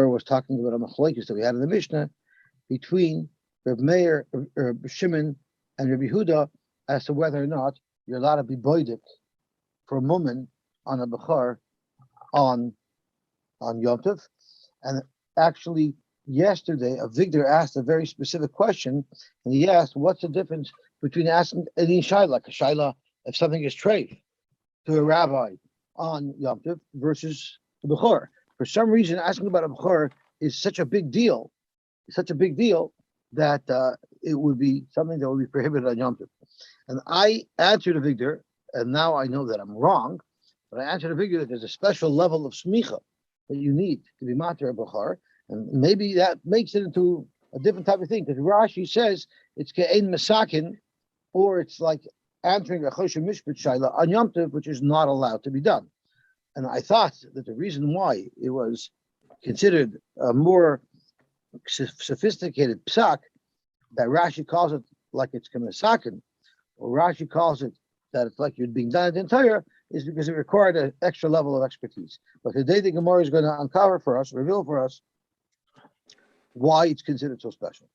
was talking about a machlokes that we had in the Mishnah between Reb Meir, Reb Shimon, and Reb Yehuda as to whether or not you're allowed to be boidik for a woman on a bechor on Yom Tov. And actually, yesterday, Avigdor asked a very specific question, and he asked, "What's the difference between asking any shaila, like a shaila, if something is treif to a rabbi on Yom Tov versus the bechor?" For some reason, asking about a bechor is such a big deal. It's such a big deal that it would be something that would be prohibited on Yom Tov. And I answered Avigdor, and now I know that I'm wrong, but I answered Avigdor that there's a special level of smicha that you need to be matir a bechor, and maybe that makes it into a different type of thing, because Rashi says it's ke'ein masakin, or it's like answering a choshen mishpat shaila on Yom Tov, which is not allowed to be done. And I thought that the reason why it was considered a more sophisticated psak, that Rashi calls it like it's kemasakin, or Rashi calls it that it's like you're being done the entire, is because it required an extra level of expertise. But today the Gemara is going to uncover for us, reveal for us, why it's considered so special.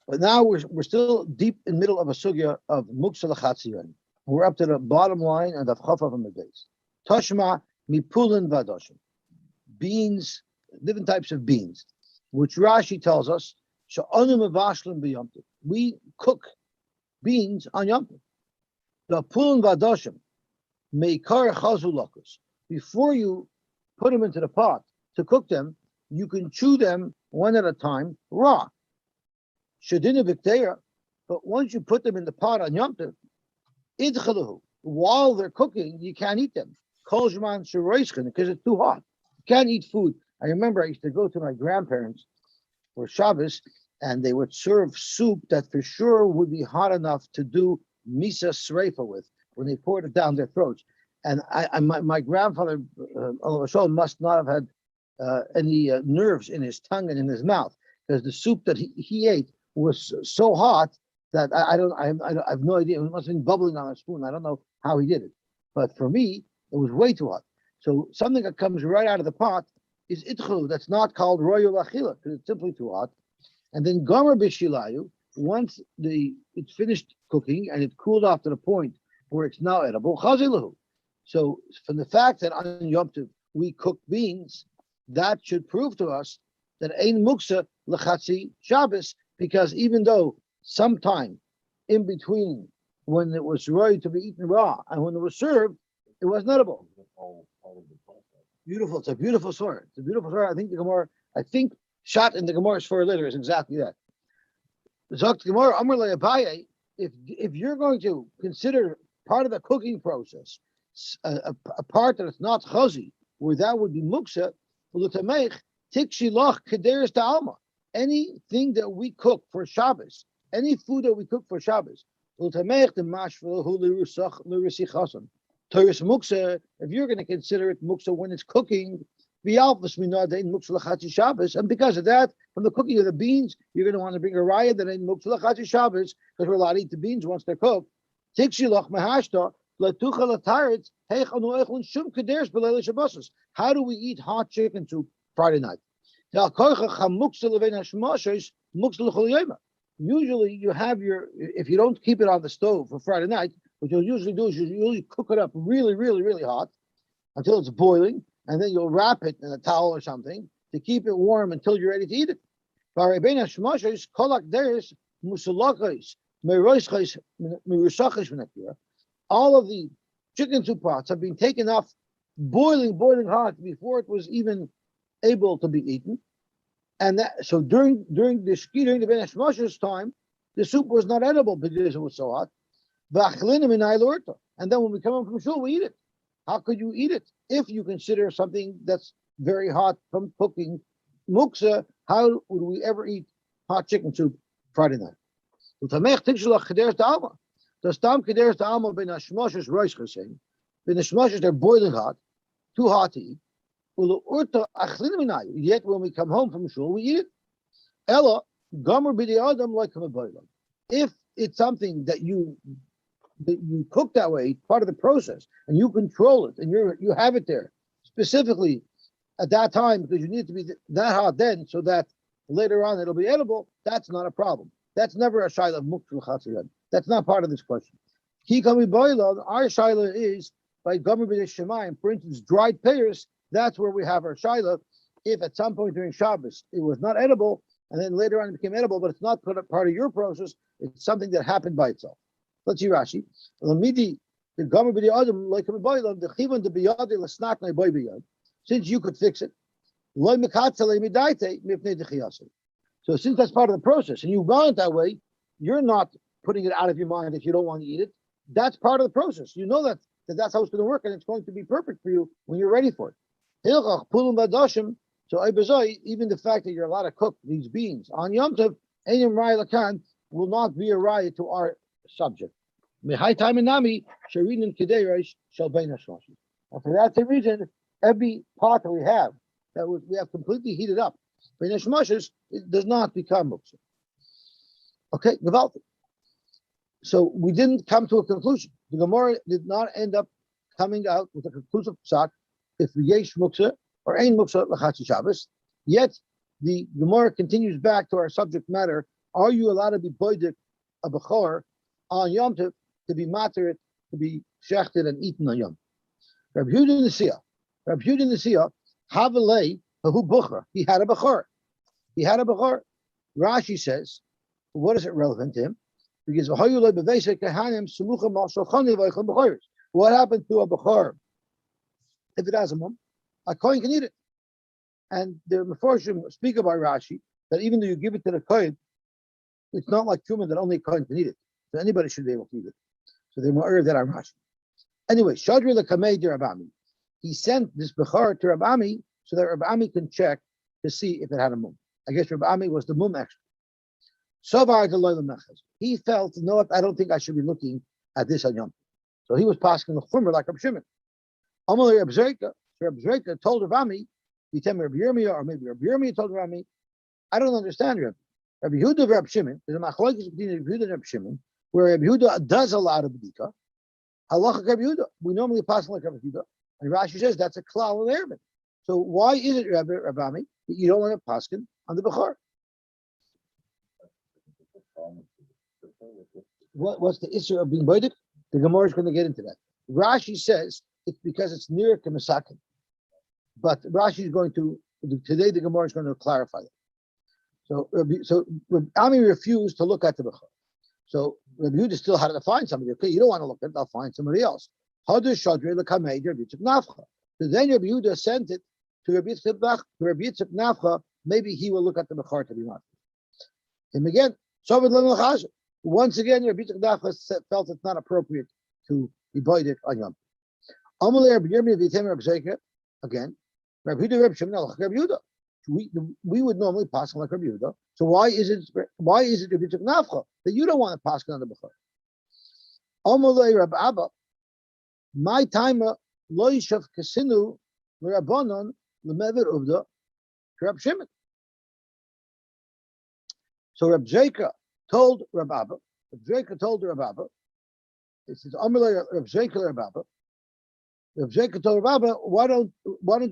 But now we're still deep in the middle of a sugya of muksa l'chatziyon. We're up to the bottom line and the chafav on the base. Toshma mipulin vadoshim. Beans, different types of beans, which Rashi tells us, she'anu mevashlim b'yom tov. We cook beans on Yom Tov. The pulin vadoshim meikar chazu lakus. Before you put them into the pot to cook them, you can chew them one at a time raw. Shadina b'kteira, but once you put them in the pot on Yom Tov, idchaluhu, while they're cooking, you can't eat them. Kol zman sheroishchen, because it's too hot. You can't eat food. I remember I used to go to my grandparents for Shabbos, and they would serve soup that for sure would be hot enough to do misa sreifa with when they poured it down their throats. And my grandfather, must not have had any nerves in his tongue and in his mouth, because the soup that he ate was so hot that I have no idea. It must have been bubbling on a spoon. I don't know how he did it, but for me, it was way too hot. So something that comes right out of the pot is itchulu. That's not called royal achila because it's simply too hot. And then gomer b'shilayu, once it's finished cooking and it cooled off to the point where it's now edible, chazilahu. So from the fact that on Yom Tov we cook beans, that should prove to us that ein muksa l'chatzi Shabbos, because even though sometime in between when it was ready to be eaten raw and when it was served, it was edible. Beautiful. It's a beautiful story. It's a beautiful story. I think shot in the Gemara's for later is exactly that. Zok Gemara Amar le'Abaye, if you're going to consider part of the cooking process a part that is not chazi, where that would be muksa, l'tameich tikshi loch kederes ta'alma. Anything that we cook for Shabbos, any food that we cook for Shabbos, l'tameich the mashvil l'risichason. Toris muksa, if you're going to consider it muksa when it's cooking, and because of that, from the cooking of the beans, you're going to want to bring a raya that ain't muksa l'chatzi Shabbos, because we're allowed to eat the beans once they're cooked. Tikshilach mahashta latucha lataritz heichanu echlun shum kederes b'leil shabbos. How do we eat hot chicken soup Friday night? Usually, you have if you don't keep it on the stove for Friday night, what you'll usually do is you usually cook it up really, really, really hot until it's boiling, and then you'll wrap it in a towel or something to keep it warm until you're ready to eat it. All of the chicken soup pots have been taken off boiling hot before it was even able to be eaten. And so during the Ben Hashmash's time, the soup was not edible because it was so hot. And then when we come home from shul, we eat it. How could you eat it if you consider something that's very hot from cooking muksa? How would we ever eat hot chicken soup Friday night? The stam kederes ta'alma ben hashmoshes roish chasem. Ben hashmoshes, they're boiling hot, too hot to eat. Yet when we come home from shul, we eat it. Ella gomer b'di adam like kamabaylam. If it's something that you cook that way, part of the process, and you control it, and you have it there specifically at that time because you need it to be that hot then, so that later on it'll be edible. That's not a problem. That's never a shaila of muktzah l'chatzir. That's not part of this question. Ki kami boilon. Our shaila is by gomer b'nei shemayim. For instance, dried pears. That's where we have our shaila. If at some point during Shabbos it was not edible, and then later on it became edible, but it's not part of your process, it's something that happened by itself. Let's see Rashi. Lamidi the gomer b'nei adam like kami boilon the chivon the biyadi l'snak nay boy biyad. Since you could fix it, so since that's part of the process, and you run it that way, you're not putting it out of your mind if you don't want to eat it. That's part of the process. You know that's how it's going to work, and it's going to be perfect for you when you're ready for it. So even the fact that you're allowed to cook these beans on Yom Tov, will not be a riot to our subject. And for that's the reason every pot that we have completely heated up, it does not become muktzah. Okay, Gavalti. So we didn't come to a conclusion. The Gemara did not end up coming out with a conclusive psak if yesh muktzah or ein muktzah l'chatzi Shabbos. Yet the Gemara continues back to our subject matter: are you allowed to be boidik a bechor on Yom Tov, to be matir, to be shechted and eaten on Yom Tov? Rabbi Yehuda Nesiah. Rabbi Yehuda Nesiah, Havalei, who bucher. He had a bechor. Rashi says, what is it relevant to him? Because what happened to a bechor? If it has a mum, a kohen can eat it. And the Meforshim speak about Rashi that even though you give it to the kohen, it's not like truma that only a kohen can eat it. So anybody should be able to eat it. So they were aware that on Rashi. Anyway, Shadri lekamei de Rabami. He sent this bechor to Rabami so that Rabami can check to see if it had a mum. I guess Rabami was the mum expert. He felt, no, I don't think I should be looking at this on Yom Tov. So he was passing the chumrah like Reb Shimon. Amalei Reb Zreika told Rabami, you tell me Reb Yirmiyah, or maybe Reb Yirmiyah told Rabami, I don't understand Reb. Reb Yehuda Reb Shimon, there's a machlokes between Reb Yehuda and Reb Shimon, where Reb Yehuda does allow the b'dika. Halacha Reb Yehuda, we normally pass like Reb Yehuda, and Rashi says that's a klal of Arabic. So why is it, Rabami, that you don't want to paskin on the bechor? What's the issue of being boidik? The Gemara is going to get into that. Rashi says it's because it's near kemasakin, but Rashi is going to today. The Gemara is going to clarify it. So Ami refused to look at the bechor. So Rabbi Yehuda still had to find somebody. Okay, you don't want to look at it, I'll find somebody else. So then Rabbi Yehuda sent it to Rabbi Yitzchak Nafcha. Maybe he will look at the bechor to be not. And again, once again, Rabbi Yitzchak Nafcha felt it's not appropriate to be boidik on Yom Tov. Again, Rabbi Yehuda, Rabbi Shimon, Rabbi Yehuda. We would normally pass on like Rabbi Yehuda. So why is it Rabbi Yitzchak Nafcha that you don't want to pass on the bechor? Amalei Rabbi Abba, my timer lo yishav kasinu l'Rabbanon l'mever uvda Rabbi Shimon. So Rabbi Zreika told Rabbi Abba. Rabbi Zreika told Rabbi Abba. It says Amalei Rabbi Zreika Rabbi Abba. Rabbi Zreika told Rabbi Abba, why don't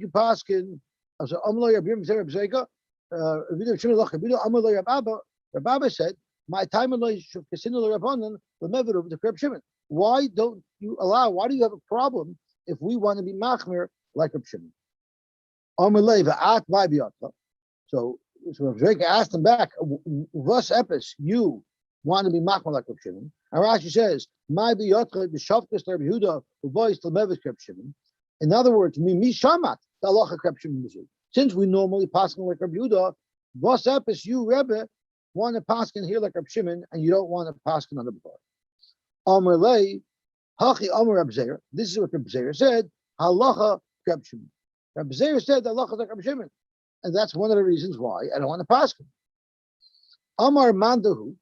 you pass in? So Amalei Rabbi Zreika. Amalei Rabbi Abba. Rabbi Abba said, my timer lo yishav kasinu l'Rabbanon l'mever uvda Rabbi Shimon. Why do you have a problem if we want to be machmir like Reb Shimon? So Rabbi asked him back, "Vos epis, you want to be machmir like Reb Shimon?" And Rashi says, "My biyotcha b'shavkas Reb Yehuda u'bois l'mevis Reb Shimon." In other words, mi shamat the halacha Reb Shimon. Since we normally paskin like Reb Yehuda, vos epis, you Rebbe want to paskin here like Reb Shimon, and you don't want to paskin on the before. Amar lei, hachi amar Reb Zeir. This is what Reb Zeir said. Halacha Reb Shimon. Reb Zeir said halacha like Reb Shimon, and that's one of the reasons why I don't want to pass him. Amar Mandahu.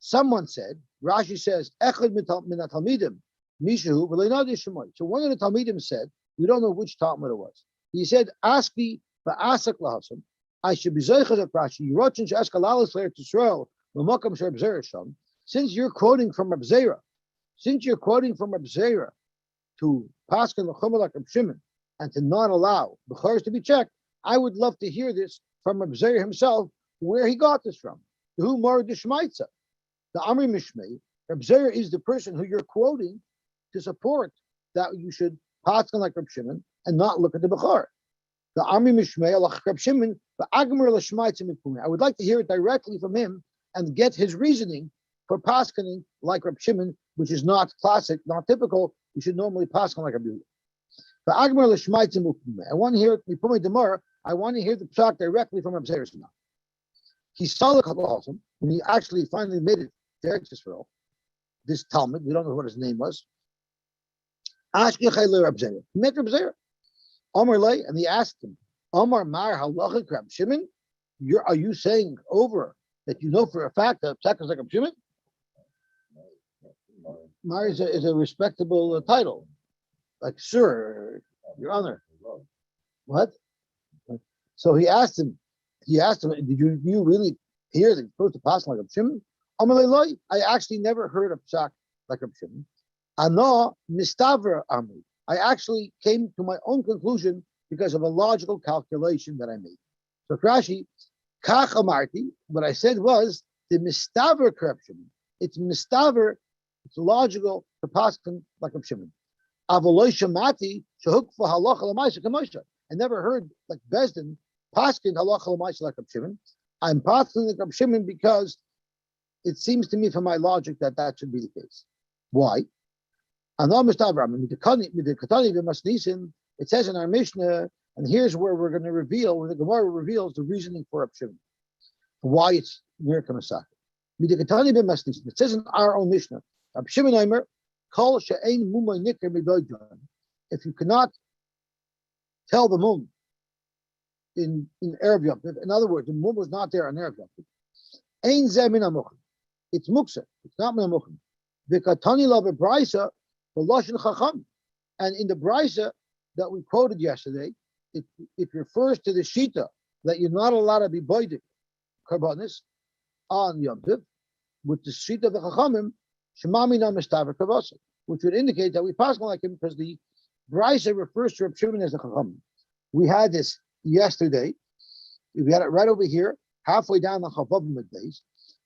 Someone said. Rashi says echad min talmidim mishahu v'leinadi shemoy. So one of the talmidim said, we don't know which talmid it was. He said, "Aski va'asak lahasam." I should be zeichas at Rashi. Yirochin she'eskalalis le'er Yisrael l'makam she'Reb Zeir sham. Since you're quoting from Reb Zeir. Since you're quoting from Reb Zeir to paskin l'chumah like Reb Shimon and to not allow bechors to be checked, I would love to hear this from Reb Zeir himself, where he got this from. Who more the Shmaitza? The Amri Mishmei. Reb Zeir is the person who you're quoting to support that you should paskin like Reb Shimon and not look at the Bechor. The Amri Mishmei alach Reb Shimon, the Agmer l'Shmaitza mikumi. I would like to hear it directly from him and get his reasoning for paskining like Reb Shimon, which is not classic, not typical. You should normally paskin like Reb Yehuda. The Agmer l'Shmaitza mikumi. I want to hear it. I want to hear the psak directly from Reb Zeir. He saw the Kabbalah when he actually finally made it to Eretz Yisrael. This Talmud, we don't know what his name was. Ashkechai le Reb Zeir. He met Reb Zeir. Omar lay, and he asked him, Omar Mar Halacha Reb Shimon, are you saying over that you know for a fact that psak is like Reb Shimon? Mar is a respectable title, like Sir, Your Honor. What? So he asked him, did you really hear that you're supposed to pass like Reb Shimon? I actually never heard of psak like Reb Shimon. Ana mistaver amri. I actually came to my own conclusion because of a logical calculation that I made. So Rashi, kach amarti, what I said was the mistaver Reb Shimon. It's mistaver, it's logical to paskin like Reb Shimon. Avoloi shamati shehukfa halacha l'maisa k'moshe. I never heard like Bezdin paskin halacha l'maisa like Reb Shimon. I'm paskin like Reb Shimon because it seems to me from my logic that should be the case. Why? It says in our Mishnah, and here's where we're going to reveal, where the Gemara reveals the reasoning for Reb Shimon, why it's near Kamasaka. It says in our own Mishnah, Reb Shimon Omer, Kol she'ein mumay nikr midoydon. If you cannot tell the mum in Erev Yom Tov, in other words, the mum was not there on Erev Yom Tov, ein zeh min hamuchim. It's muksa. It's not min hamuchim. V'katani la b'braisa v'loshin chacham. And in the braisa that we quoted yesterday, it refers to the shita that you're not allowed to be boidik karbonis on Yom Tov, with the shita of the chachamim shemamina mistaver kavasa, which would indicate that we pass like him because the braisa refers to Reb Shimon as the chachamim. We had this yesterday. We had it right over here, halfway down the Chavavim days.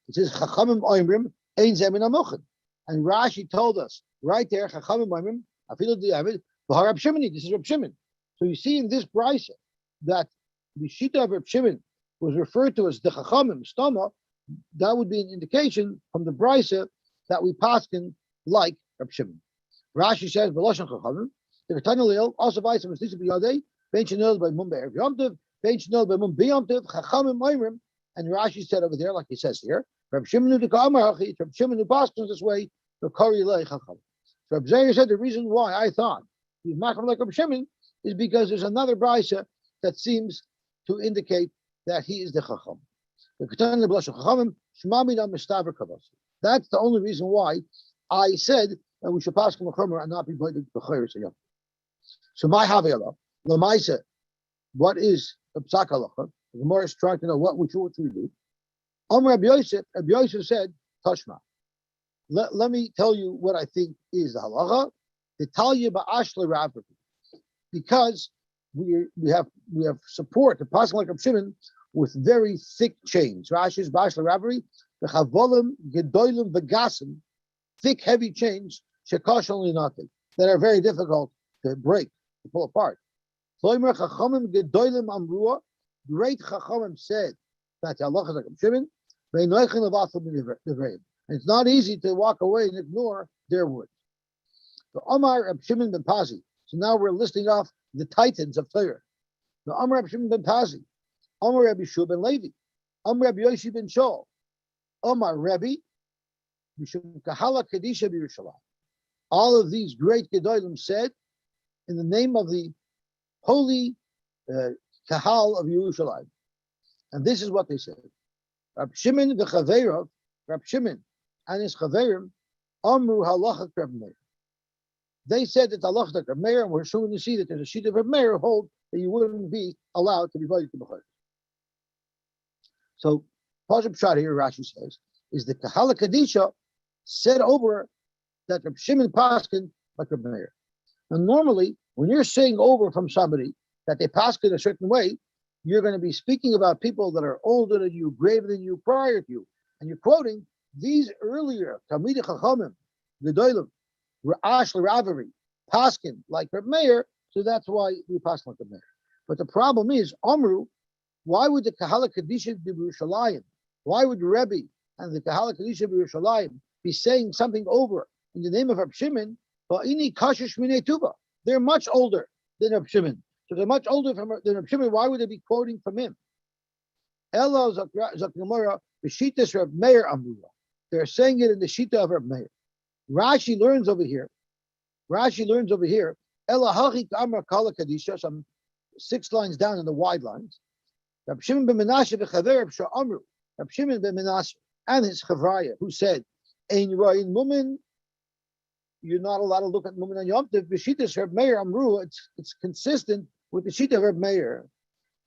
It says Chachamim Oimrim Ein Zemin Amochen, and Rashi told us right there Chachamim Oimrim Afilu Di'avid V'Har Reb Shimoni. This is Reb Shimon. So you see in this brisa that the shita of Reb Shimon was referred to as the Chachamim Stoma. That would be an indication from the brisa that we paskin like Reb Shimon. Rashi says V'Loshen Chachamim. The Ketana Leil also vice versa. This b'Yadei Ben Shenol by Mum Be'Erev Yom Tov Ben Shenol by Mum B'Yom Tov Chachamim Oimrim. And Rashi said over there, like he says here, Reb Shimon who Reb Shimon who passes this way, the Kari Lei Chacham. So Reb Zeir said the reason why I thought he's macham like Reb Shimon is because there's another brisa that seems to indicate that he is the Chacham. That's the only reason why I said that we should pass from and not be binding to Chayr. So my Havela, Lamaisa, what is the Psak Halacha? The Gemara is trying to know what we do. Rabbi Yosef said, Tashma. Let me tell you what I think is the halacha. The Talya ba'ashla Rav, because we have support the passing like Reb Shimon with very thick chains. Rashi's ba'ashla Ravari, the chavolim gedolim begasim, thick heavy chains shekash only nothing that are very difficult to break, to pull apart. Floimer chachamim gedolim amrua. Great chachamim said that the halacha is like Reb Shimon. And it's not easy to walk away and ignore their words. So Omar Reb Shimon ben Pazi. So now we're listing off the titans of Torah. Now Omar Reb Shimon ben Pazi, Omar Rabbi Shua ben Levi, Omar Rabbi Yosy ben Shaul, Omar Rabbi Mishum Kahala Kadisha b'Yerushalayim. All of these great Gedolim said in the name of the holy Kahal of Yerushalayim. And this is what they said. Reb Shimon v'Chaveirav, Reb Shimon and his Chaverim, Amru Halacha Reb Meir. They said that halacha like Reb Meir, and we're soon to see that there's a sheet of Reb Meir hold that you wouldn't be allowed to be invited to Bechor. So, Pasuk Pshat here, Rashi says, is the Kahala Kadisha said over that Reb Shimon paskin like Reb Meir. Now, normally, when you're saying over from somebody that they paskin a certain way, you're going to be speaking about people that are older than you, greater than you, prior to you. And you're quoting these earlier, Talmidei Chachamim, Gedolim, Ash L'Raveri, Paskin, like Reb Meir, so that's why we pass like Reb Meir. But the problem is, Amru, why would the Kahala Kadisha be Yerushalayim? Why would Rebbe and the Kahala Kadisha be Yerushalayim be saying something over in the name of Reb Shimon? They're much older than Reb Shimon. So they're much older than Reb Shimon. Why would they be quoting from him? Elo Zaknamora, B'shitas Reb Meir Amruah. They're saying it in the Shita of Reb Meir. Rashi learns over here. Ela Hachi Kamar Kala Kadisha, some 6 lines down in the wide lines. Reb Shimon ben Menashe v'chaver Reb Sha'amru. Reb Shimon ben Menashe and his chavraya, who said, "Ein Rayin Mumin, you're not allowed to look at Mumin on Yom Tov." B'shitas Reb Meir Amru, it's consistent with the Shita of Reb Meir.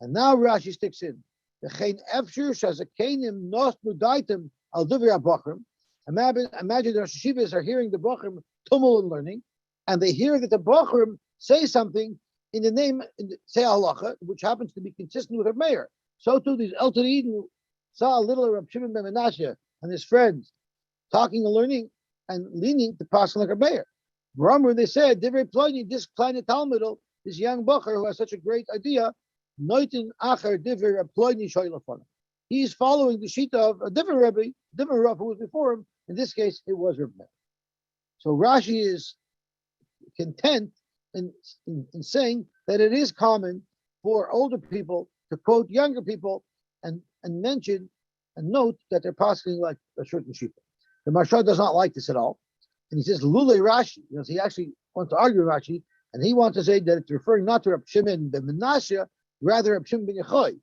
And now Rashi sticks in. V'chein efshir shazakenim nos nudaitim al divrei habachrim. Imagine the Rosh Hashivas are hearing the bachrim tumul and learning, and they hear that the bachrim say something in the name, say halacha, which happens to be consistent with Reb Meir. So too, these El Eden saw a little Reb Shimon ben Menashe and his friends talking and learning and leaning to pass like Reb Meir. Brahmer, they said, Divrei Ploni, this kleine Talmud, this young bacher who has such a great idea, Noitin Acher Divrei Reb Ploni Shoylafon. He's following the shita of a different Rebbe, different Rav who was before him. In this case, it was Reb Meir. So Rashi is content in saying that it is common for older people to quote younger people and mention and note that they're passing like a certain shita. The Maharsha does not like this at all. And he says, Lule Rashi, he actually wants to argue with Rashi, and he wants to say that it's referring not to Reb Shimon ben Menashe, rather Reb Shimon ben Yochai,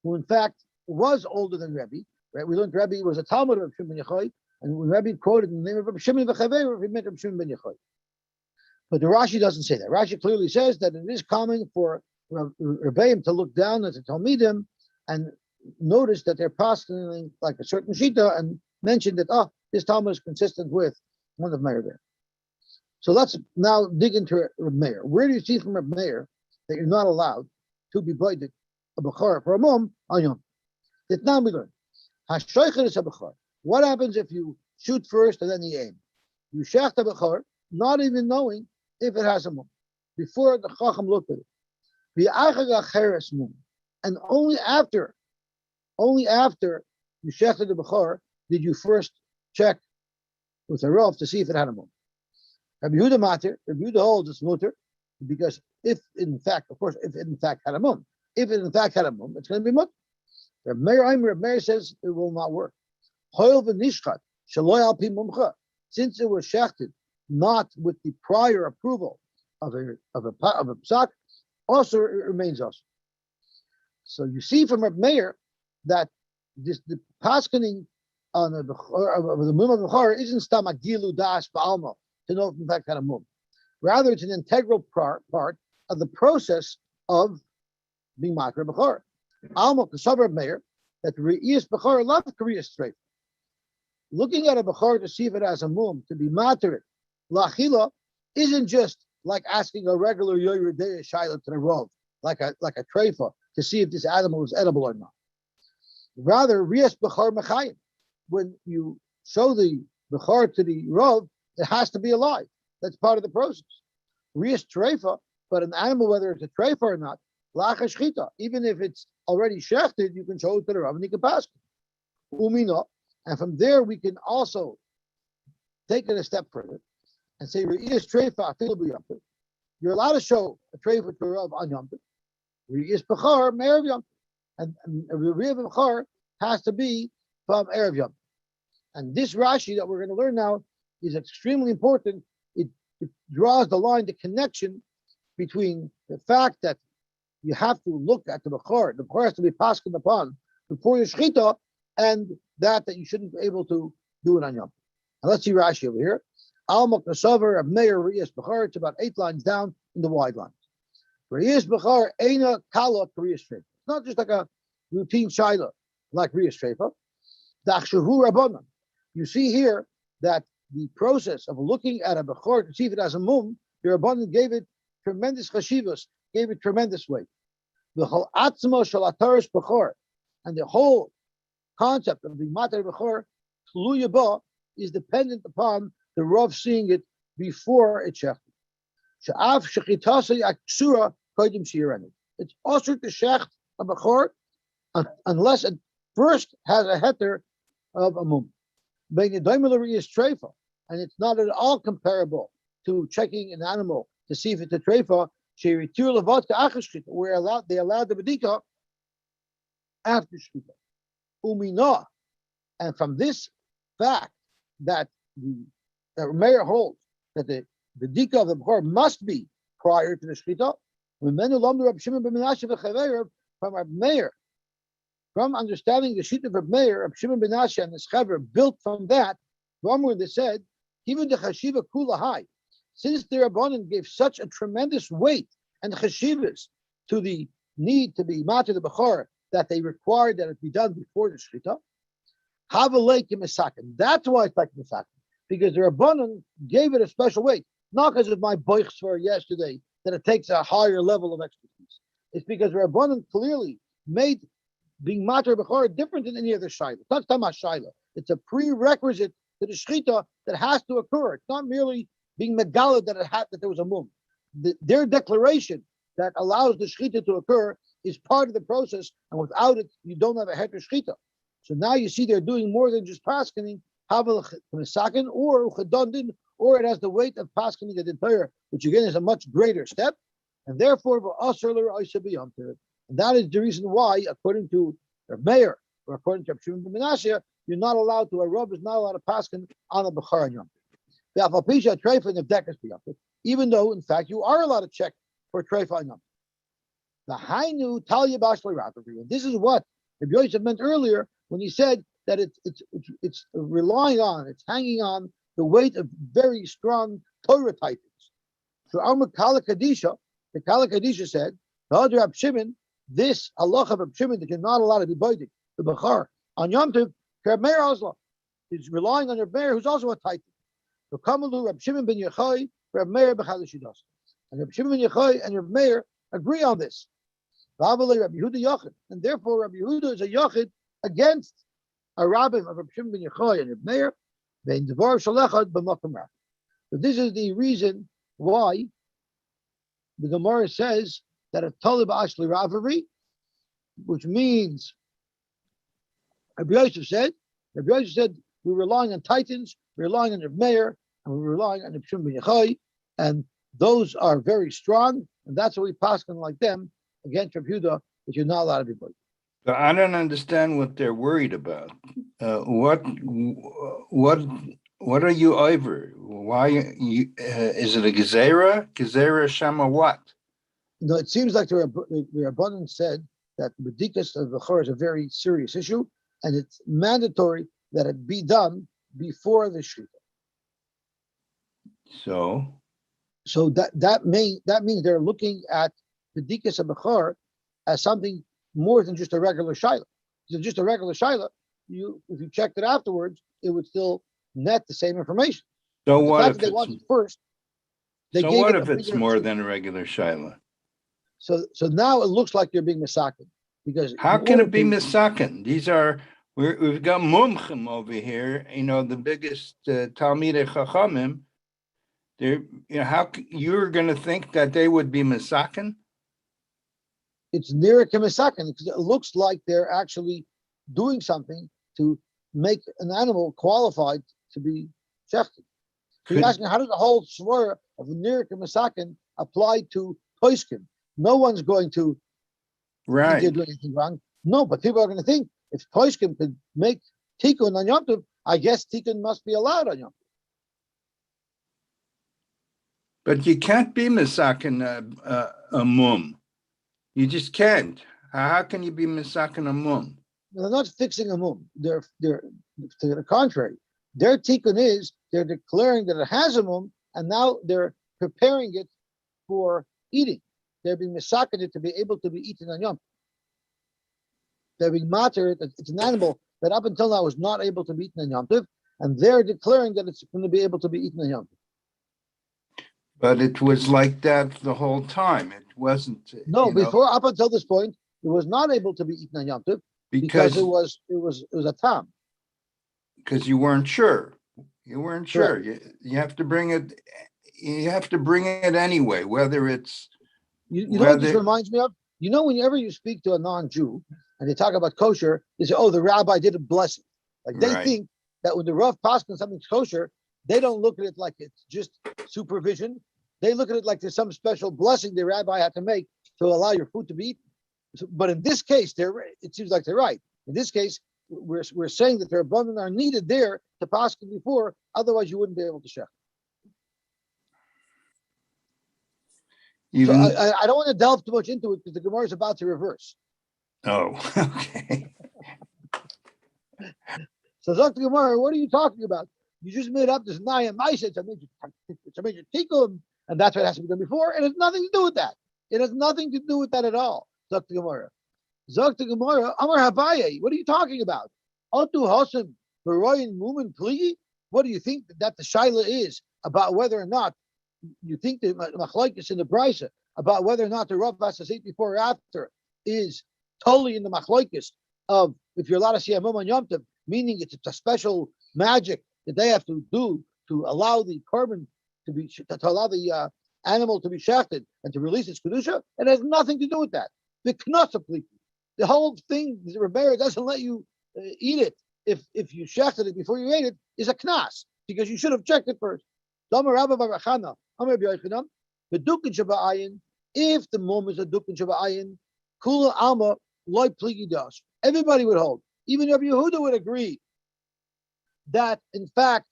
who in fact was older than Rebbe. Right? We learned Rebbe was a Talmud of Reb Shimon ben Yochai, and when Rebbe quoted in the name of Reb Shimon v'chaver, he meant Reb Shimon ben Yochai. But the Rashi doesn't say that. Rashi clearly says that it is common for Rebbeim to look down at the Talmidim and notice that they're passing like a certain shita and mention that, this Talmud is consistent with one of Meir there. So let's now dig into Reb Meir. Where do you see from Reb Meir that you're not allowed to be baidik a bechor for a mum on Yom? That now we learn. Hashoichet is a bechor. What happens if you shoot first and then you aim? You shech a bechor, not even knowing if it has a mum, before the chacham looked at it. And only after you shechted the bechor did you first check with a Rav to see if it had a mum. Rabbi Yehuda matir, Rabbi Yehuda holds it's mutter, because if it in fact had a mum, it's going to be mutter. Rabbi Meir says it will not work. Since it was shechted not with the prior approval of a psak, also it remains also. So you see from Reb Meir that the paskening on the mum of bechor isn't stam agilu das ba'alma to know if in fact had a mum. Rather, it's an integral part of the process of being makar bechor. Alma the Reb Meir that re'iyas bechor love Korea straight. Looking at a bechor to see if it has a mum, to be matir it, lachila, isn't just like asking a regular yoyredei shaila to the Rav, like a treifa, to see if this animal is edible or not. Rather, rias bechor mechayim. When you show the bechor to the Rav, it has to be alive. That's part of the process. Rias treifa, but an animal, whether it's a treifa or not, lacha shchita. Even if it's already shechted, you can show it to the Rav and he can pass it. Umina. And from there, we can also take it a step further and say, you're allowed to show a treifa to Rav on Yom Tov. Re'iyas bechor me'erev Yom Tov. And the re'iyas bechor has to be from erev Yom Tov. And this Rashi that we're going to learn now is extremely important. It draws the line, the connection between the fact that you have to look at the bechor has to be passed upon before your shechita, and that you shouldn't be able to do it on Yom. And let's see Rashi over here. Al Moknasover of Meir Re'iyas bechor. It's about 8 lines down in the wide lines. Re'iyas bechor eina kala Re'iyas treifa. It's not just like a routine shaila like Re'iyas treifa. Dachshahu rabbanan. You see here that the process of looking at a bechor to see if it has a mum, the rabbanan gave it tremendous chashivas, gave it tremendous weight. V'chol atzmo shel atarish b'chor, and the whole concept of the matar b'chor tluya ba is dependent upon the Rav seeing it before it shechted. She'af shechitase aksura kodim shirenu. It's also to shecht a b'chor unless it first has a heter of a mum. Bein yedoimel is treifa, and it's not at all comparable to checking an animal to see if it's a treifa. Sheiritur levatka achashchita, where they allowed the bedika after shchita. Umina, and from this fact that the mayor holds that the bedika of the b'chor must be prior to the shchita. When men alum the Reb Shimon ben Menashe v'chaveirav from our mayor, from understanding the sheet of Reb Meir, Reb Shimon ben Menashe and his chaver built from that. When they said, even the chashiva kula high, since the Rabbanan gave such a tremendous weight and chashivas to the need to be matir the b'chor that they required that it be done before the shchita. Have a lake in Misakin. That's why it's like Misakin, because the Rabbanan gave it a special weight, not because of my boich for yesterday that it takes a higher level of expertise. It's because the Rabbanan clearly made being matir b'chor different than any other shaila. It's not talking shaila. It's a prerequisite to the shchita that has to occur. It's not merely being megalad that there was a mum. Their declaration that allows the shchita to occur is part of the process, and without it, you don't have a heter shchita. So now you see they're doing more than just paskening, havel misakin or chedondin, or it has the weight of paskening the Torah, which again is a much greater step, and therefore and that is the reason why, according to the mayor or according to Shimon ben Menashe, you're not allowed to. A Rav is not allowed to pasken on a b'chor Yom Tov. Even though, in fact, you are allowed to check for treifa Yom Tov. The Hainu Talia Bashli Rav. And this is what Rabbi Yosy meant earlier when he said that it's relying on, it's hanging on the weight of very strong Torah titles. So Amar Kala Kadisha, the Kala Kadisha said, Rab Shimon, this halacha of Rab Shimon that you're not allowed to be boidik the b'chor on Yom Tov, Rab Meir Oslo is relying on Rab Meir, who's also a titan. So Kamalu Rab Shimon ben Yochai, Rab Meir b'chalishidas, and Rab Shimon ben Yochai and Rab Meir agree on this. V'avalei Rab Yehuda Yochid, and therefore Rab Yehuda is a Yochid against a rabbin of Rab Shimon ben Yochai and Rab Meir. Bein devar shalechad b'makom rab. So this is the reason why the Gemara says that a talib ashli ravari, which means Rabbi Yosef said, we're relying on titans, we're relying on Reb Meir, and we're relying on Reb Shimon ben Yochai, and those are very strong, and that's why we paskin like them against Reb Yehuda, which you're not allowed to be boidik. So I don't understand what they're worried about. What are you over? Why is it a gezerah? Gezerah shama what? No, it seems like the Rabbanan said that the bedikas of the b'chor is a very serious issue, and it's mandatory that it be done before the shchita. So that means they're looking at bedikas of b'chor as something more than just a regular shaila. So just a regular shaila, if you checked it afterwards, it would still net the same information. So but what if they want it first? So what if it's more than a regular shaila? So now it looks like you're being misaken, because how can it be misaken? These are we've got mumchim over here. The biggest Talmidei Chachamim. How you're going to think that they would be misaken? It's nearer to misaken because it looks like they're actually doing something to make an animal qualified to be shechted. So you're asking, how does the whole svara of nearer to misaken apply to poiskim? No one's going to think they're doing anything wrong. No, but people are going to think if poiskim could make tikkun on Yom Tov, I guess tikkun must be allowed on Yom Tov. But you can't be misaken a mum. You just can't. How can you be misaken a mum? They're not fixing a mum. They're to the contrary. Their tikkun is they're declaring that it has a mum, and now they're preparing it for eating. They're being misaken to be able to be eaten on Yom Tov. They're being matter that it's an animal that up until now was not able to be eaten on Yom Tov, and they're declaring that it's going to be able to be eaten on Yom Tov. But it was like that the whole time. wasn't, No, before up until this point, it was not able to be eaten on Yom Tov because it was a tam. Because you weren't sure. You weren't sure. Correct. You have to bring it. You have to bring it anyway, whether it's You know what this reminds me of? You know, whenever you speak to a non-Jew and they talk about kosher, they say, "Oh, the rabbi didn't bless it." Like they think that when the Rav paskin something's kosher, they don't look at it like it's just supervision. They look at it like there's some special blessing the rabbi had to make to allow your food to be eaten. So, but in this case, it seems like they're right. In this case, we're saying that their abundant are needed there to paskin before, otherwise you wouldn't be able to shech. So I don't want to delve too much into it because the Gemara is about to reverse. Oh, okay. So Dr. Gemara, what are you talking about? You just made up this Naya Maisa, it's a major tikkun, and that's what has to be done before. It has nothing to do with that. It has nothing to do with that at all, Dr. Gemara. Dr. Gemara, Amar Habaye, what are you talking about? Otu Hasem, Baroyan Mumin Pligi? What do you think that the Shaila is about whether or not you think the machlokes in the Beitzah about whether or not the Rav has to say before or after is totally in the machlokes of if you're allowed to see a mum on Yom Tov, meaning it's a special magic that they have to do to allow the korban to allow the animal to be shafted and to release its kedusha. It has nothing to do with that. The knasapli, the whole thing, the Rebbeinu doesn't let you eat it if you shafted it before you ate it is a knas because you should have checked it first. If the mum is a dukin shaba'ayin, kula alma loy pligi das. Everybody would hold. Even Rabbi Yehuda would agree that, in fact,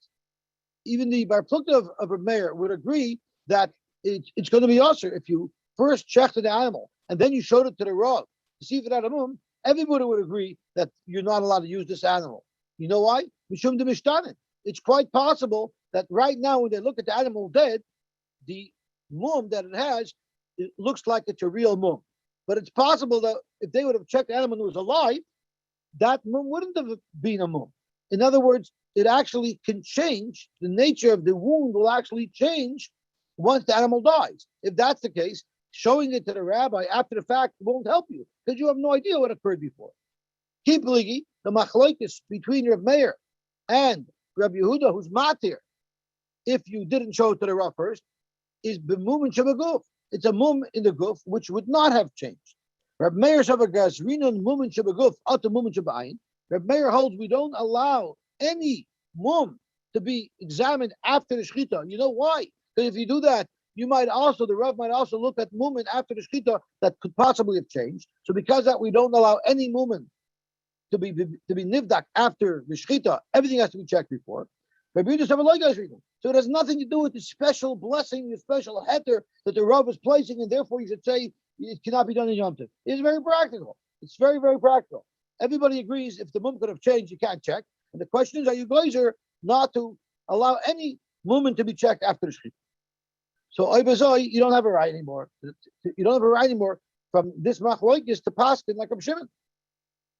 even the bar plukta of a mayor would agree that it's going to be usher if you first checked the animal and then you showed it to the rav to see if it had a mum. Everybody would agree that you're not allowed to use this animal. You know why? Mishum de mishtanin. It's quite possible that right now, when they look at the animal dead, the mum that it has, it looks like it's a real mum. But it's possible that if they would have checked the animal who was alive, that mum wouldn't have been a mum. In other words, it actually can change. The nature of the wound will actually change once the animal dies. If that's the case, showing it to the rabbi after the fact won't help you because you have no idea what occurred before. Keep ligi, the machlokes between Rav Meir and Rabbi Yehuda, who's matir, if you didn't show it to the Rav first, is b'mum and shabaguf. It's a mum in the guf, which would not have changed. Rabbi Meir shabagaz rinon mum and shabaguf ata mum and shabayin. Rabbi Meir holds we don't allow any mum to be examined after the shechita. You know why? Because if you do that, the Rav might also look at mumin after the shechita that could possibly have changed. So because that we don't allow any mumin to be nivdak after the shechita, everything has to be checked before. So it has nothing to do with the special blessing, the special heter that the Rav is placing, and therefore you should say it cannot be done in Yom Tov. It's very practical. It's very, very practical. Everybody agrees if the mum could have changed, you can't check. And the question is, are you glazer not to allow any mumin to be checked after the shechita? So you don't have a right anymore. You don't have a right anymore from this machlokes to paskin like Reb Shimon.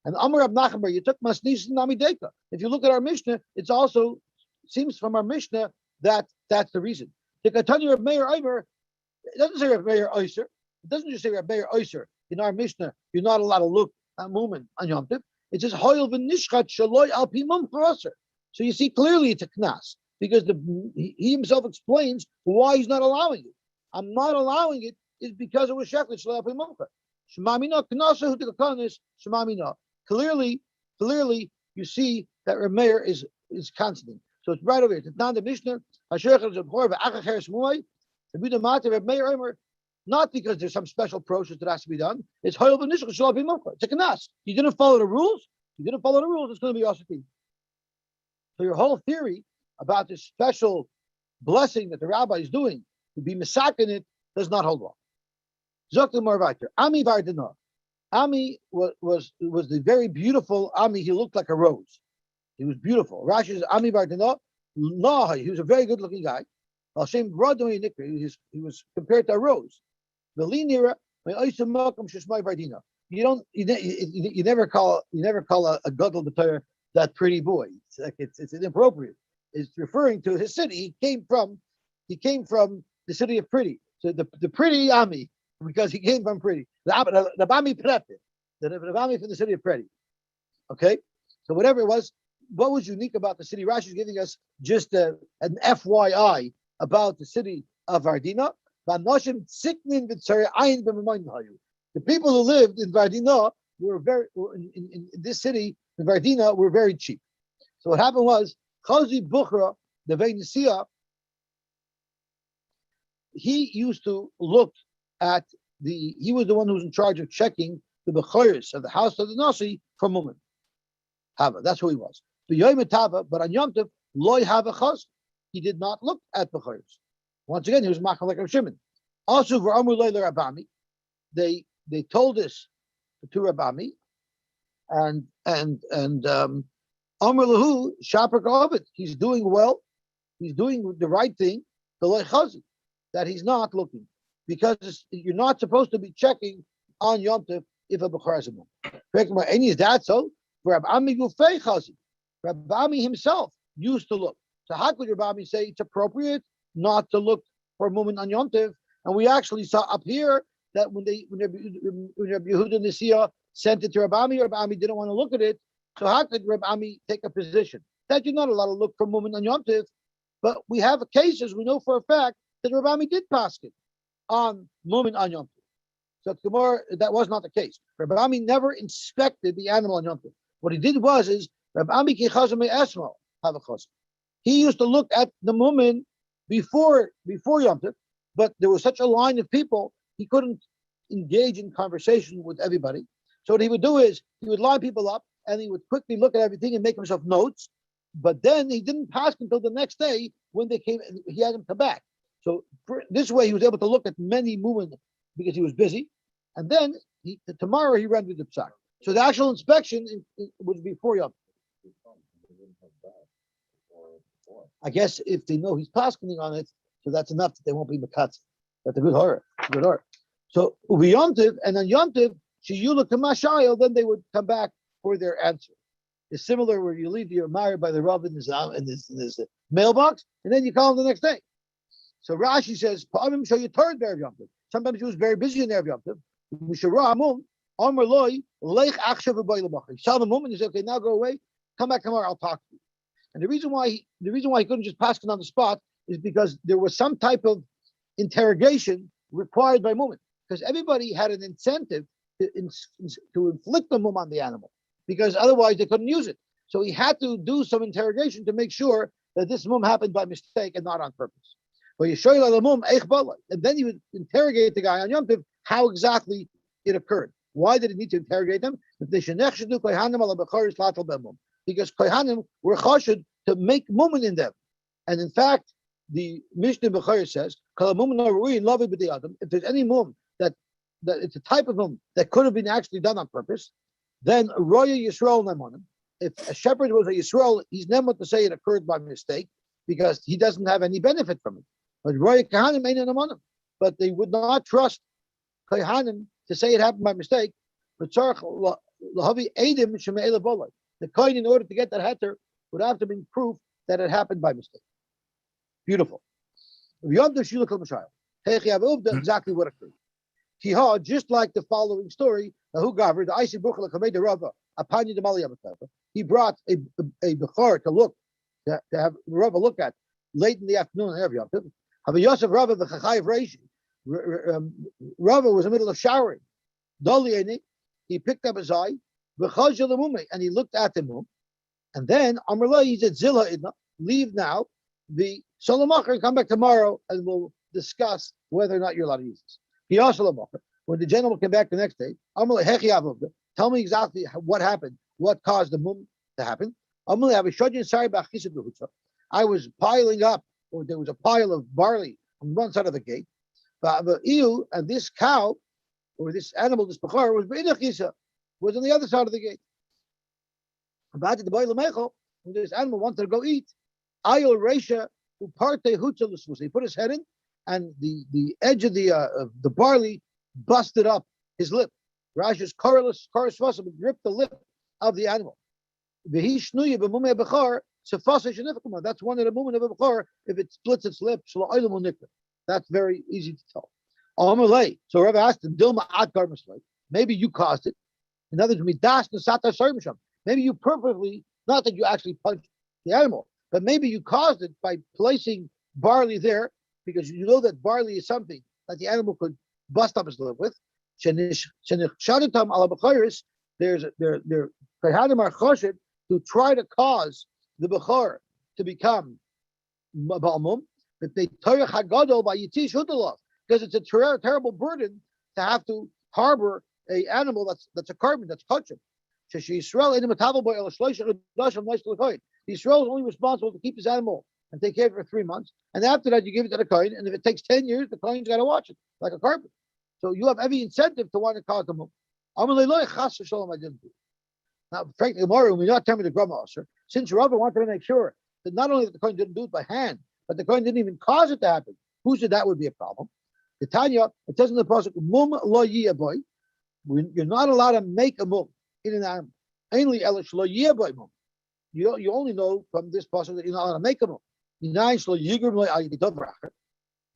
And Amar Rab Nachman, you took masnis and namideka. If you look at our Mishnah, it's also seems from our Mishnah that that's the reason. The Katanya Reb Meir Omer, it doesn't say Reb Meir Oyser. It doesn't just say Reb Meir Oyser. In our Mishnah, you're not allowed to look at mumin on Yom Tov. It says Hoyel v'nishchat shaloi al pi mum charaser. So you see clearly it's a knas because he himself explains why he's not allowing it. I'm not allowing it is because it was shechlet shaloi al pi mum. Shemamina knasa hu tikakonis shemamina. Clearly, you see that Reb Meir is constant. So it's right over here. It's not the Mishnah. Not because there's some special process that has to be done. It's a knas. You didn't follow the rules. It's going to be asati. So your whole theory about this special blessing that the rabbi is doing to be misakin it does not hold water. Zokta Marvaiter. Ami Vardina. Ami was the very beautiful Ami. He looked like a rose. He was beautiful. Rashi says Ami Vardina. No, he was a very good-looking guy. Hashem he was compared to a rose. You never call a gadol b'Torah that pretty boy. It's like it's inappropriate. It's referring to his city. He came from the city of pretty. So the pretty Ami, because he came from Pretty. The Bami Prete, the Bami from the city of Pretty. Okay, so whatever it was, what was unique about the city? Rashi is giving us just an FYI about the city of Vardina. The people who lived in Vardina in this city in Vardina were very cheap. So what happened was Chazi Bukhra, the Venisia, he used to look at he was the one who was in charge of checking the Bechoris of the house of the Nasi for a moment. Hava, that's who he was. But on Yom Tov, loy have a chaz. He did not look at Bechoris. Once again, he was Machalek of Shimon. Also, for Amr Loy Rabami, they told this to Rabami, and Amr Lahu Shaprak Ovid. He's doing well. He's doing the right thing. The loy chazi, that he's not looking, because you're not supposed to be checking on Yom Tov if a Bechor is a mum. Any is that so? Rabbi Ami Gufei chazi. Rabbi Ami himself used to look. So how could Rabbi Ami say it's appropriate not to look for a moment on Yom Tov? And we actually saw up here that when Rabbi Yehuda Nisia sent it to Rabbi Ami didn't want to look at it. So how could Rabbi Ami take a position that you're not allowed to look for a moment on Yom Tov? But we have cases, we know for a fact that Rabbi Ami did pass it on moment on Yom Tov. So Gemara, that was not the case. Rabbi Ami never inspected the animal on Yom Tov. What he did was Rabbi Ami ki chazam esmo have a chazam. He used to look at the moment before Yom Tov, but there was such a line of people he couldn't engage in conversation with everybody. So what he would do is he would line people up and he would quickly look at everything and make himself notes. But then he didn't pass until the next day when they came. He had them come back. So this way he was able to look at many movements because he was busy. And then tomorrow he rendered the psak. So the actual inspection was before Yom. I guess if they know he's paskening on it, so that's enough that they won't be mekatz. That's a good horror. Good horror. So ubi Yom Tov, and on Yom Tov, sheyula kamashayil, then they would come back for their answer. It's similar where you leave your married by the Rav in his mailbox, and then you call him the next day. So Rashi says, show you turned Erev Yom Tov. Sometimes he was very busy in Erev Yom Tov. You saw the moment, he said, okay, now go away, come back tomorrow, I'll talk to you. And the reason why he couldn't just pass it on the spot is because there was some type of interrogation required by Mu'min, because everybody had an incentive to inflict the Mum on the animal, because otherwise they couldn't use it. So he had to do some interrogation to make sure that this Mum happened by mistake and not on purpose. But you show the Mum, and then he would interrogate the guy on Yom Tov how exactly it occurred. Why did he need to interrogate them? Because Kohanim were chashud to make Mu'min in them. And in fact, the Mishnah Bechor says, if there's any Mum that it's a type of Mum that could have been actually done on purpose, then Roya Yisrael Nemonim. If a shepherd was a Yisrael, he's never to say it occurred by mistake because he doesn't have any benefit from it. But Roya Kahanim ain't Nemonim. But they would not trust Kohanim to say it happened by mistake. But the Kohen, in order to get that heter, would have to bring proof that it happened by mistake. Beautiful. Exactly what occurred. Just like the following story, he brought a Bechor to look, to have Rava look at late in the afternoon. Have a Yosef Rava the Chachai of Reishi. Rava was in the middle of showering. He picked up his eye, and he looked at him. And then Amrullah, he said, Zilha idna, leave now, the Solomachar, and come back tomorrow, and we'll discuss whether or not you're allowed to use this. He also Solomachar. When the gentleman came back the next day, Amrullah, Hechi Avuvda, tell me exactly what happened, what caused the mum to happen. Amrullah, I was piling up, or there was a pile of barley on one side of the gate. And this cow, or this animal, this bechor, was on the other side of the gate. When this animal wanted to go eat, he put his head in, and the edge of the barley busted up his lip. Rashi's korus ripped the lip of the animal. That's one of the movement of a bechor. If it splits its lip, that's very easy to tell. Amalei. So Rabbi asked him, Dilma ad garmislei. Maybe you caused it. In other words, midas nasata sarmisham. Maybe you purposely, not that you actually punched the animal, but maybe you caused it by placing barley there because you know that barley is something that the animal could bust up his lip with. There's to try to cause the bechor to become balmum, but they toyach hagadol by yitish hudalov because it's a terrible burden to have to harbor a animal that's a carbon that's kosher. Yisrael is only responsible to keep his animal and take care of it for 3 months, and after that you give it to the kohen, and if it takes 10 years, the kohen's got to watch it like a carpet. So you have every incentive to want to cause them. I didn't do. Now, frankly, tomorrow we're not telling the grandma officer, since Rava wanted to make sure that not only that the kohen didn't do it by hand, but the kohen didn't even cause it to happen. Who said that would be a problem? The Tanya, it says in the pasuk, mum lo boy. You're not allowed to make a mum in an animal. Only elish lo boy mum. You only know from this pasuk that you're not allowed to make a mum.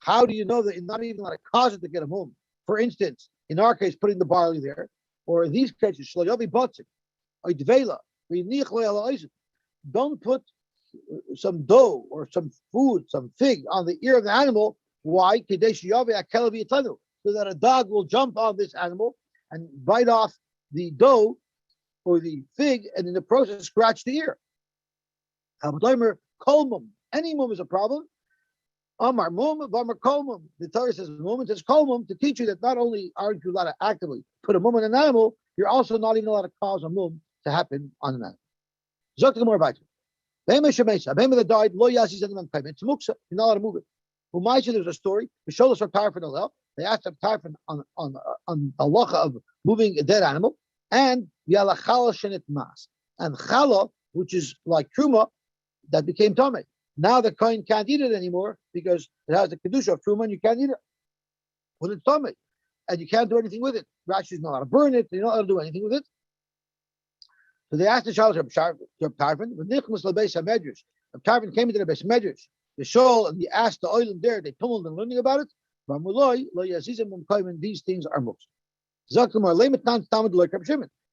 How do you know that you're not even allowed to cause it to get a mum? For instance, in our case, putting the barley there, or in these cases, don't put some dough or some food, some fig on the ear of the animal. Why? So that a dog will jump on this animal and bite off the dough or the fig, and in the process scratch the ear. Any mum is a problem. Amar mum, Amar kolmum. The Torah says mum, it says kolmum to teach you that not only aren't you allowed to actively put a mum on an animal, you're also not even allowed to cause a mum to happen on an animal. Zok the Gemara Beitzah. Behema shemesa, behema that died, lo yasi zedem payment. It's muksa. You're not allowed to move it. Umaycha, there's a story. Misholos are tired for the lel. They asked him tired on the halacha of moving a dead animal, and yalachala shenit mas, and chala, which is like truma, that became tamei. Now the kohen can't eat it anymore because it has the kedusha of truma, and you can't eat it when it's tamei, and you can't do anything with it. Rashi's not allowed to burn it. You're not allowed to do anything with it. So they asked the child Reb Tarfon, when Nichmas lebeis hamedrash, Reb Tarfon came into the beis medrash, the shul, and he asked the oilim there. They tumbled and learning about it. These things are muksa.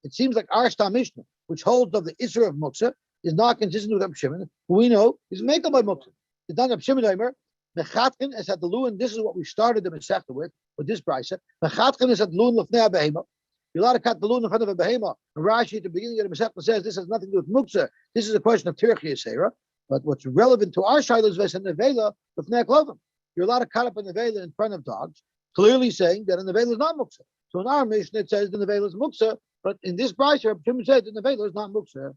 It seems like our Stam Mishnah, which holds of the Isra of muksa, is not consistent with Reb Shimon, who we know is makel by muksa. The Dan Reb Shimon Omer, mechatkin es at the luin. This is what we started the Masechta with this Beitzah. Mechatkin es at luin lefnei behema. You're allowed to cut the luin in front of a behema. Rashi at the beginning of the Masechta says this has nothing to do with muksa. This is a question of tirchiyas seira. But what's relevant to our shayla is v'es nevela lefnei klovim. You're allowed to cut up a nevela in front of dogs, clearly saying that a nevela is not muksa. So in our Mishnah it says the nevela is muksa, but in this Beitzah, Reb Shimon said the nevela is not muksa.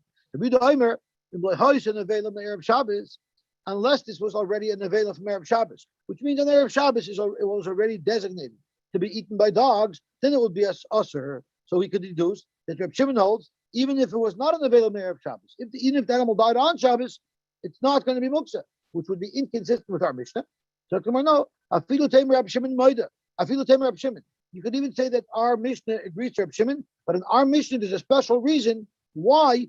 Unless this was already a nevela from Erev Shabbos, which means on Erev Shabbos it was already designated to be eaten by dogs, then it would be usher. So we could deduce that Reb Shimon holds, even if it was not a nevela from Erev Shabbos, even if the animal died on Shabbos, it's not going to be muksa, which would be inconsistent with our Mishnah. So no, afilu temer Reb Shimon moida, afilu temer Reb Shimon. You could even say that our Mishnah agrees to Reb Shimon, but in our Mishnah there's a special reason why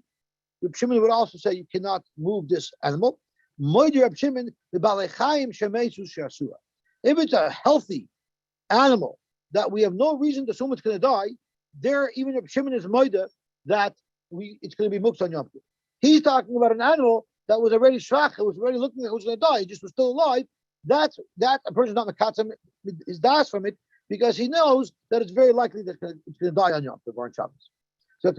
Reb Shimon would also say you cannot move this animal. If it's a healthy animal that we have no reason to assume it's going to die, there even Reb Shimon is moida that it's going to be muksa on Yom Tov. He's talking about an animal that was already shrach, it was already looking like it was going to die, it just was still alive. That a person's not mekatzim his das from it because he knows that it's very likely that it's going to die on Yom Tov or on Shabbos. So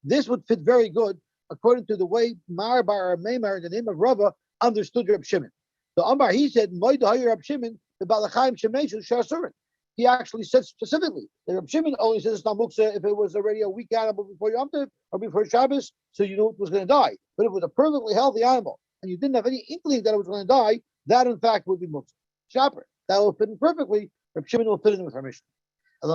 this would fit very good according to the way Mar Bar Meimar in the name of Rava understood Reb Shimon. The Ambar, he said, Reb Shimon, the Balachayim Shemeshu Shasurin. He actually said specifically that Reb Shimon only says it's not muksa if it was already a weak animal before Yom Tov or before Shabbos, so you knew it was going to die. But if it was a perfectly healthy animal and you didn't have any inkling that it was going to die, that in fact would be muksa. Shopper, that will fit in perfectly. Reb Shimon will fit in with our mission. Reb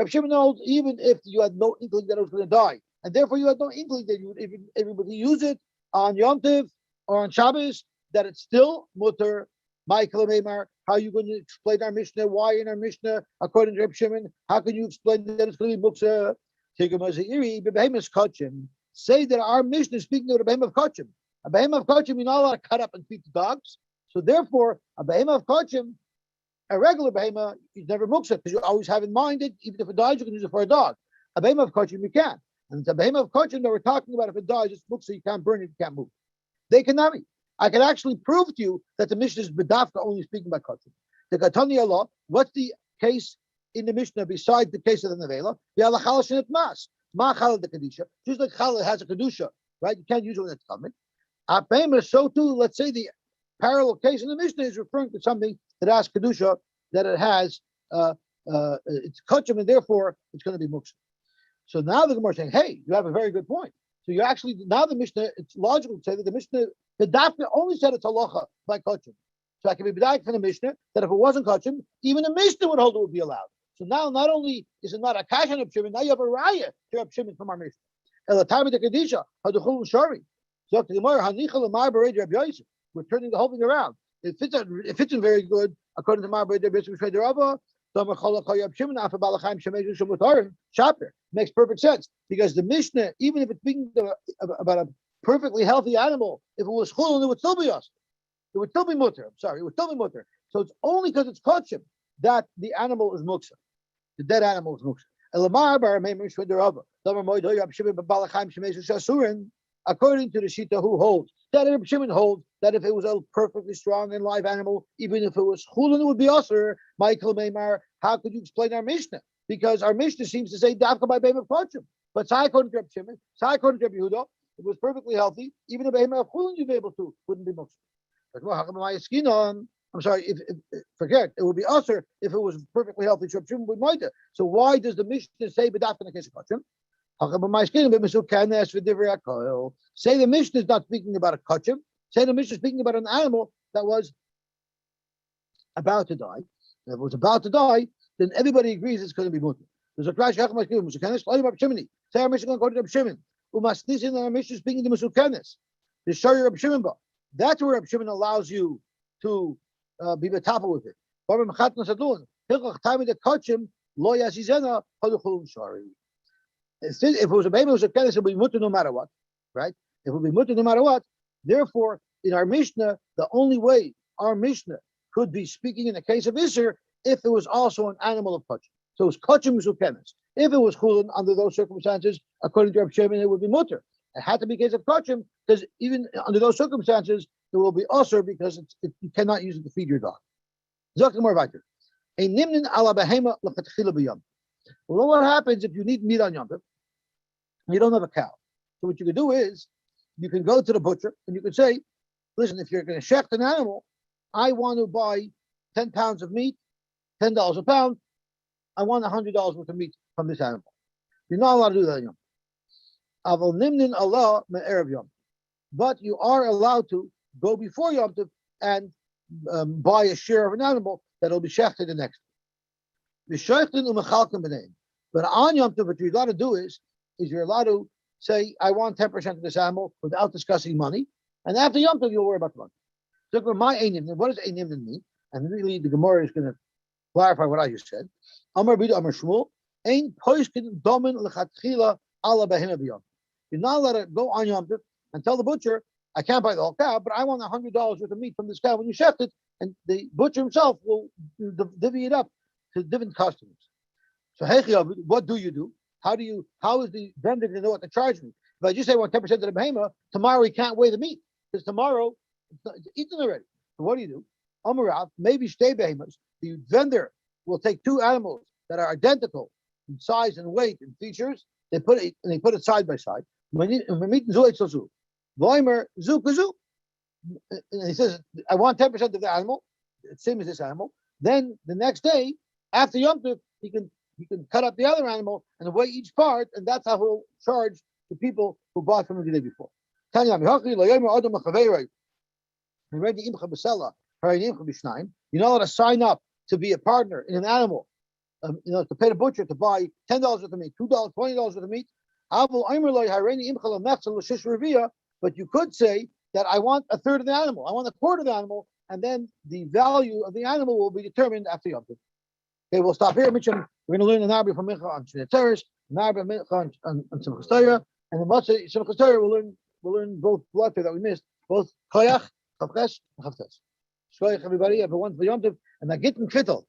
Shimon knows even if you had no inkling that it was going to die, and therefore you had no inkling that you would even everybody use it on Yom Tov or on Shabbos, that it's still mutter. Michael Meimar, how are you going to explain our Mishnah? Why in our Mishnah, according to Reb Shimon, how can you explain that it's going to be muksa? say that our Mishnah is speaking of a behemoth of kochim. A behemoth of kochim, you're not allowed to cut up and feed the dogs. So therefore, a behemoth of kochim, a regular behemoth, is never muksa, because you always have in mind that even if it dies, you can use it for a dog. A behemoth of kochim, you can. And it's a behemoth of kochim that we're talking about. If it dies, it's muksa, you can't burn it, you can't move. They cannot be. I can actually prove to you that the Mishnah is bedafka only speaking about kochim. The Katani Allah, what's the case in the Mishnah besides the case of the Nevela? The halachal shenit mas. Ma chalal the kedusha. Just like chalal has a kedusha, right? You can't use it when it's coming. Apema, so too, let's say the parallel case in the Mishnah is referring to something that has kedusha, that it has, it's kochim, and therefore it's going to be muksa. So now the Gemara is saying, hey, you have a very good point. So you actually, now the Mishnah, it's logical to say that the Mishnah, the Dafna only said it's halacha by kochim. So I can be b'dayik from the Mishnah that if it wasn't kochim, even the Mishnah would hold it would be allowed. So now not only is it not a kashan of Shimon, now you have a raya to Reb Shimon from our Mishnah. Elatami de kedisha haduchul shari. So the Gemara hanichal amar b'rei Reb Yosy. We're turning the whole thing around. It fits in very good according to Mar b'rei Reb Yosy which the Rava. Makes perfect sense because the Mishnah, even if it's speaking about a perfectly healthy animal, if it was chulun, it would still be us. It would still be mutter. I'm sorry, it would still be mutter. So it's only because it's kochim that the animal is muksa. The dead animal is muksa. According to the Shita, who holds that Reb Shimon holds that if it was a perfectly strong and live animal, even if it was chulun, it would be usher. Michael Meimar, how could you explain our Mishnah? Because our Mishnah seems to say dafka by behemoth kochim, but sai according to Reb Shimon, sai according to Reb Yehuda, it was perfectly healthy. Even a behemoth of chulun you'd be able to, wouldn't be muksa. I'm sorry, if forget, it would be usher if it was perfectly healthy. Reb Shimon would mind it. So why does the Mishnah say bedafka in the case of kochim? Say the Mishnah is not speaking about a kochim. Say the Mishnah is speaking about an animal that was about to die. If it was about to die, then everybody agrees it's going to be mutter. There's a crash. Say our Mishnah going to go to Reb Shimon. And our Mishnah is speaking to Musukenes. The Shari Reb Shimon. That's where Reb Shimon allows you to be betapa with it. If it was a baby, it was a kenes, it would be mutter no matter what, right? It would be mutter no matter what. Therefore, in our Mishnah, the only way our Mishnah could be speaking in the case of Isser if it was also an animal of kochim. So it was kochim usukenes. If it was chulun under those circumstances, according to Reb Shimon, it would be mutter. It had to be a case of kochim because even under those circumstances, it will be usher because you cannot use it to feed your dog. Zok more weiter. A nimnin ala behema lechatchila b'yom. Well, what happens if you need meat on Yom Tov? You don't have a cow. So what you can do is you can go to the butcher and you can say, listen, if you're going to shecht an animal, I want to buy 10 pounds of meat, $10 a pound. I want $100 worth of meat from this animal. You're not allowed to do that on Yom Tov. Aval nimnin Allah me'erev Yom Tov. But you are allowed to go before Yom Tov and buy a share of an animal that will be shechted the next day. But on Yom Tov, what you're allowed to do is you're allowed to say, I want 10% of this animal without discussing money. And after Yom Tov, you'll worry about the money. So my einim, what does einim mean? And really, the Gemara is going to clarify what I just said. Amar Bida Amar Shmuel, ein poiskin domin lechatchila ala behema b'yom. You're not allowed to go on Yom Tov and tell the butcher, I can't buy the whole cow, but I want $100 worth of meat from this cow when you shecht it, and the butcher himself will divvy it up to different customers. So what do you do? How is the vendor going to know what to charge me? If I just say I want 10% of the behema, tomorrow he can't weigh the meat because tomorrow it's eaten already. So what do? Amarav, maybe stay behemoths. The vendor will take two animals that are identical in size and weight and features. They put it side by side. And he says, I want 10% of the animal, same as this animal. Then the next day, after Yom Tov, he can cut up the other animal and weigh each part, and that's how he'll charge the people who bought from him the day before. You're not allowed to sign up to be a partner in an animal, to pay the butcher to buy $10 worth of meat, $2, $20 worth of meat. But you could say that I want a third of the animal, I want a quarter of the animal, and then the value of the animal will be determined after Yom Tov. Okay, we'll stop here. We're going to learn the Narbi from Mincha on Shnei Teres, Narbi Mincha on Simchas Torah. And the Matzah Simchas Torah we'll learn both blood that we missed, both Koyach, Chavches, and Chavtes. Shkoyach, everybody, everyone for Yom Tov, and Nagit and Kvittel.